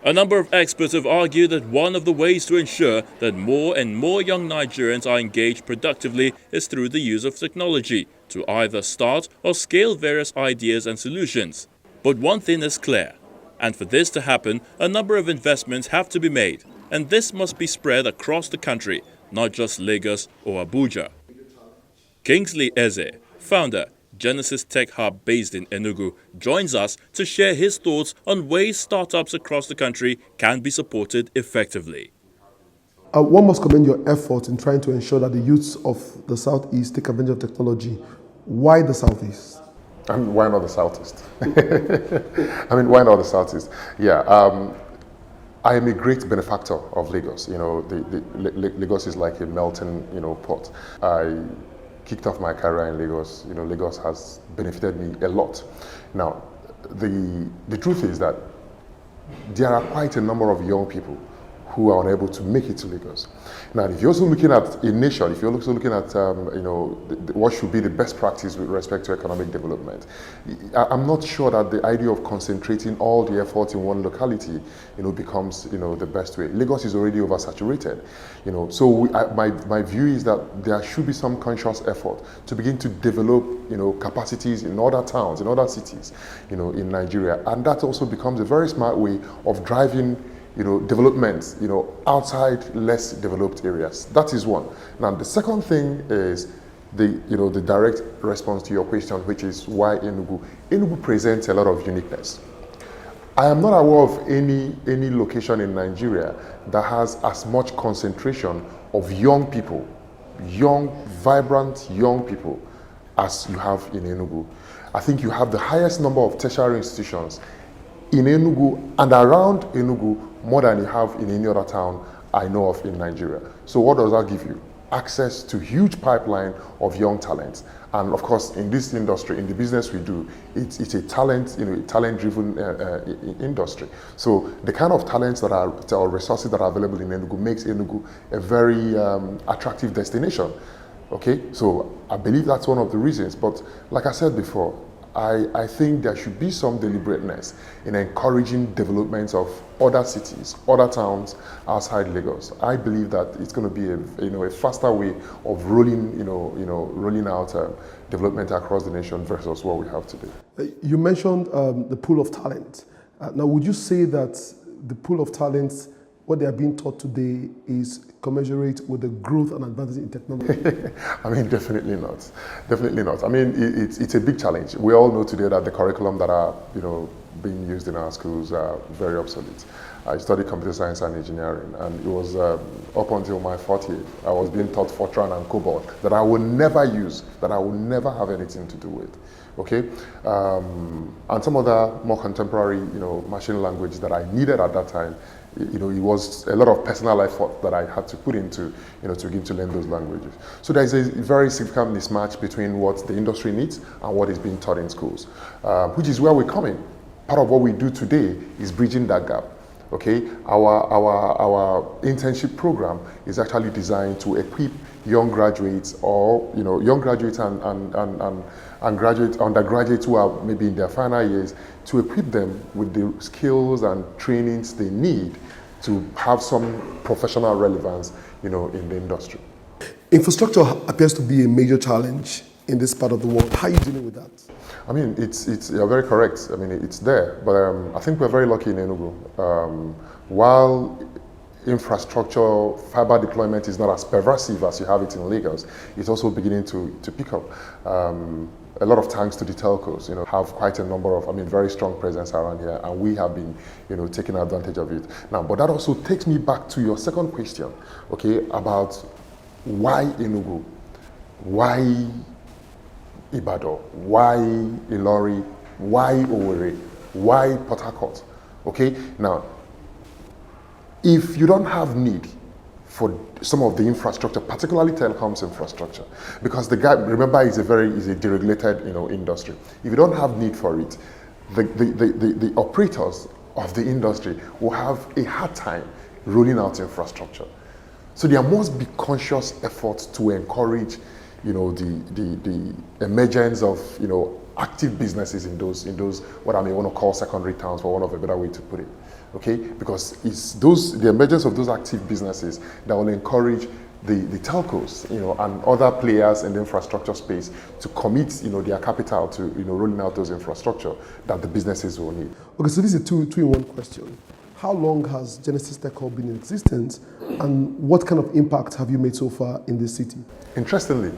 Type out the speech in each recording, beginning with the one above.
A number of experts have argued that one of the ways to ensure that more and more young Nigerians are engaged productively is through the use of technology to either start or scale various ideas and solutions. But one thing is clear, and for this to happen, a number of investments have to be made, and this must be spread across the country, not just Lagos or Abuja. Kingsley Eze, founder, Genesys Tech Hub based in Enugu, joins us to share his thoughts on ways startups across the country can be supported effectively. One must commend your effort in trying to ensure that the youths of the Southeast take advantage of technology. Why the Southeast? And why not the Southeast? Why not the Southeast? Yeah, I am a great benefactor of Lagos. Lagos is like a melting, pot. I kicked off my career in Lagos. Lagos has benefited me a lot. Now, the truth is that there are quite a number of young people who are unable to make it to Lagos. Now, if you're also looking at a nation, if you're also looking at what should be the best practice with respect to economic development, I'm not sure that the idea of concentrating all the effort in one locality, becomes the best way. Lagos is already oversaturated, So my view is that there should be some conscious effort to begin to develop, capacities in other towns, in other cities, in Nigeria, and that also becomes a very smart way of driving development, outside less developed areas. That is one. Now, the second thing is the direct response to your question, which is why Enugu. Enugu presents a lot of uniqueness. I am not aware of any location in Nigeria that has as much concentration of young people, young, vibrant young people, as you have in Enugu. I think you have the highest number of tertiary institutions in Enugu and around Enugu more than you have in any other town I know of in Nigeria. So what does that give you? Access to huge pipeline of young talents. And of course, in this industry, in the business we do, it's a talent-driven industry. So the kind of talents or resources that are available in Enugu makes Enugu a very attractive destination. Okay, so I believe that's one of the reasons. But like I said before, I think there should be some deliberateness in encouraging developments of other cities, other towns outside Lagos. I believe that it's going to be a faster way of rolling out development across the nation versus what we have today. You mentioned the pool of talent. Now, would you say that the pool of talents, what they are being taught today, is commensurate with the growth and advances in technology? Definitely not. Definitely not. It's a big challenge. We all know today that the curriculum that are being used in our schools are very obsolete. I studied computer science and engineering, and it was up until my 40th, I was being taught Fortran and COBOL that I will never use, that I will never have anything to do with. Okay, and some other more contemporary, machine language that I needed at that time. It was a lot of personal effort that I had to put into, to begin to learn those languages. So there is a very significant mismatch between what the industry needs and what is being taught in schools, which is where we're coming. Part of what we do today is bridging that gap. Okay, our internship program is actually designed to equip young graduates or young graduates and undergraduates who are maybe in their final years, to equip them with the skills and trainings they need to have some professional relevance, in the industry. Infrastructure appears to be a major challenge in this part of the world. How are you dealing with that? You're very correct. It's there, but I think we're very lucky in Enugu. While infrastructure, fiber deployment is not as pervasive as you have it in Lagos, it's also beginning to pick up. A lot of thanks to the telcos, have quite a number of, very strong presence around here, and we have been, taking advantage of it. Now, but that also takes me back to your second question, okay, about why Enugu, why Ibadan, why Ilori, why Owerri, why Port Harcourt, okay? Now, if you don't have need for some of the infrastructure, particularly telecoms infrastructure, because the guy, remember, is a deregulated, industry. If you don't have need for it, the operators of the industry will have a hard time rolling out infrastructure. So there must be conscious efforts to encourage, the emergence of, active businesses in those what I may want to call secondary towns, for one of a better way to put it. Okay, because it's the emergence of those active businesses that will encourage the telcos, and other players in the infrastructure space to commit, their capital to, rolling out those infrastructure that the businesses will need. Okay, so this is a two-in-one question. How long has Genesys Tech Hub been in existence, and what kind of impact have you made so far in the city? Interestingly,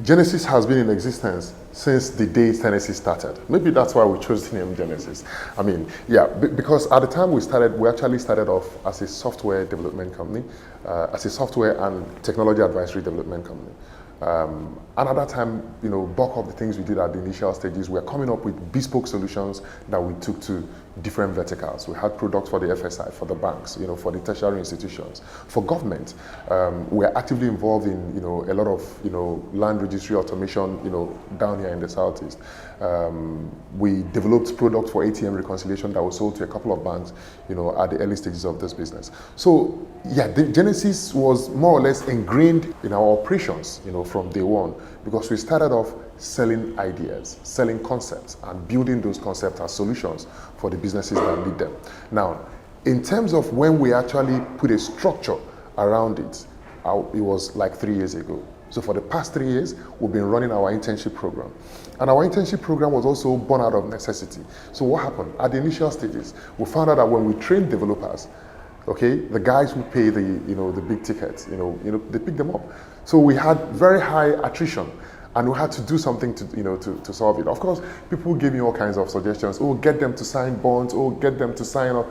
Genesys has been in existence since the day Genesys started. Maybe that's why we chose the name Genesys. I mean, yeah, because at the time we actually started off as a software development company, as a software and technology advisory development company. And at that time, bulk of the things we did at the initial stages, we were coming up with bespoke solutions that we took to different verticals. We had products for the FSI, for the banks, for the tertiary institutions, for government. We are actively involved in, a lot of, land registry automation, down here in the Southeast. We developed products for ATM reconciliation that was sold to a couple of banks, at the early stages of this business. So, yeah, the Genesys was more or less ingrained in our operations, from day one, because we started off selling ideas, selling concepts, and building those concepts as solutions for the businesses that need them. Now, in terms of when we actually put a structure around it, it was like 3 years ago. So for the past 3 years, we've been running our internship program. And our internship program was also born out of necessity. So what happened? At the initial stages, we found out that when we trained developers, okay, the guys who pay the big tickets, they pick them up. So we had very high attrition, and we had to do something to solve it. Of course, people gave me all kinds of suggestions. Oh, get them to sign bonds. Oh, get them to sign up.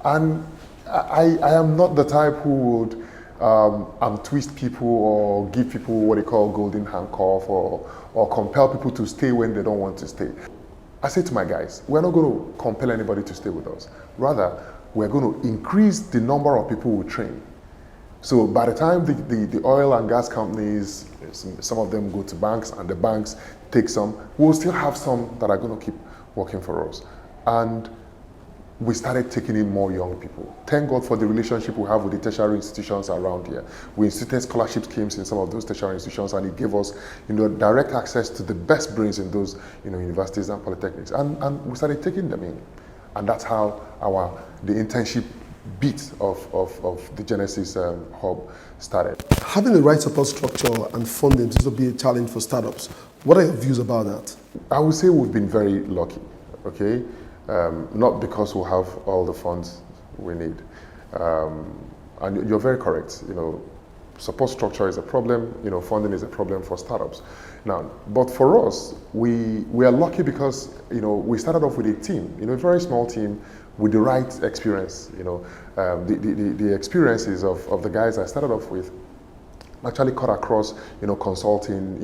And I am not the type who would twist people or give people what they call golden handcuff or compel people to stay when they don't want to stay. I say to my guys, we're not going to compel anybody to stay with us. Rather, we're going to increase the number of people we train. So by the time the oil and gas companies, some of them go to banks and the banks take some, we'll still have some that are going to keep working for us. And we started taking in more young people. Thank God for the relationship we have with the tertiary institutions around here. We instituted scholarship schemes in some of those tertiary institutions, and it gave us, direct access to the best brains in those, universities and polytechnics. And we started taking them in. And that's how the internship bit of the Genesys hub started. Having the right support structure and funding seems to be a challenge for startups. What are your views about that? I would say we've been very lucky, okay? Not because we have all the funds we need. And you're very correct, support structure is a problem, funding is a problem for startups. Now, but for us, we are lucky because, we started off with a team, a very small team with the right experience, the experiences of the guys I started off with actually cut across, consulting,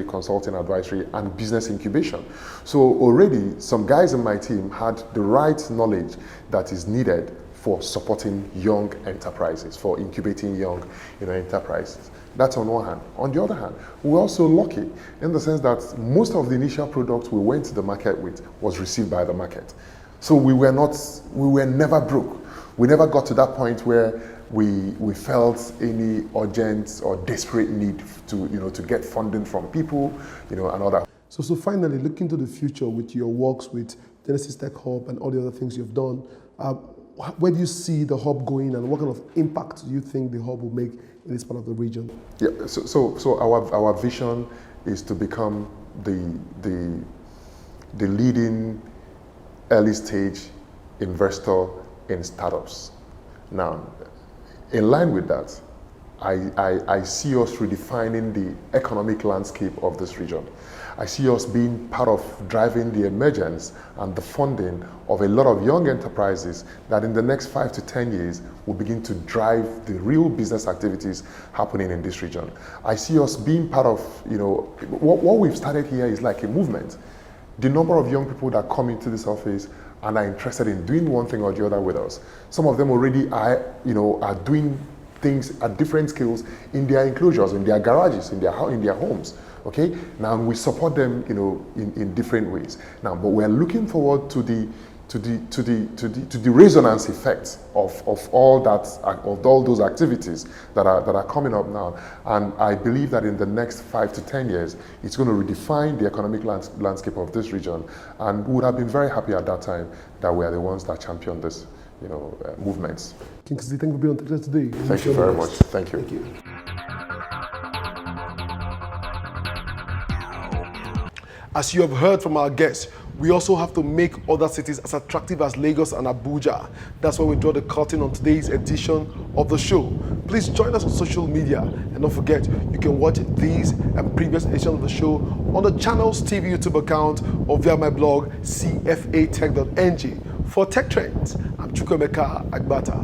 consulting advisory, and business incubation. So already some guys in my team had the right knowledge that is needed for supporting young enterprises, for incubating young, enterprises. That's on one hand. On the other hand, we're also lucky in the sense that most of the initial products we went to the market with was received by the market. So we were never broke. We never got to that point where we felt any urgent or desperate need to get funding from people, and all that. So finally, looking to the future with your works with Genesys Tech Hub and all the other things you've done, where do you see the hub going, and what kind of impact do you think the hub will make in this part of the region? Yeah. So our vision is to become the leading early stage investor in startups. Now, in line with that, I see us redefining the economic landscape of this region. I see us being part of driving the emergence and the funding of a lot of young enterprises that in the next 5 to 10 years will begin to drive the real business activities happening in this region. I see us being part of, what we've started here is like a movement. The number of young people that come into this office and are interested in doing one thing or the other with us. Some of them already are doing things at different scales in their enclosures, in their garages, in their homes. Okay. Now we support them, in different ways. Now, but we're looking forward to to the resonance effect of all those activities that are coming up now. And I believe that in the next 5 to 10 years, it's going to redefine the economic landscape of this region. And we would have been very happy at that time that we are the ones that championed this, movements. Kingsley, thank you for being on Tikal today. Thank you very much. Thank you. Thank you. As you have heard from our guests, we also have to make other cities as attractive as Lagos and Abuja. That's why we draw the curtain on today's edition of the show. Please join us on social media, and don't forget, you can watch these and previous editions of the show on the channel's TV YouTube account or via my blog, cfatech.ng. For Tech Trends, I'm Chukwemeka Agbata.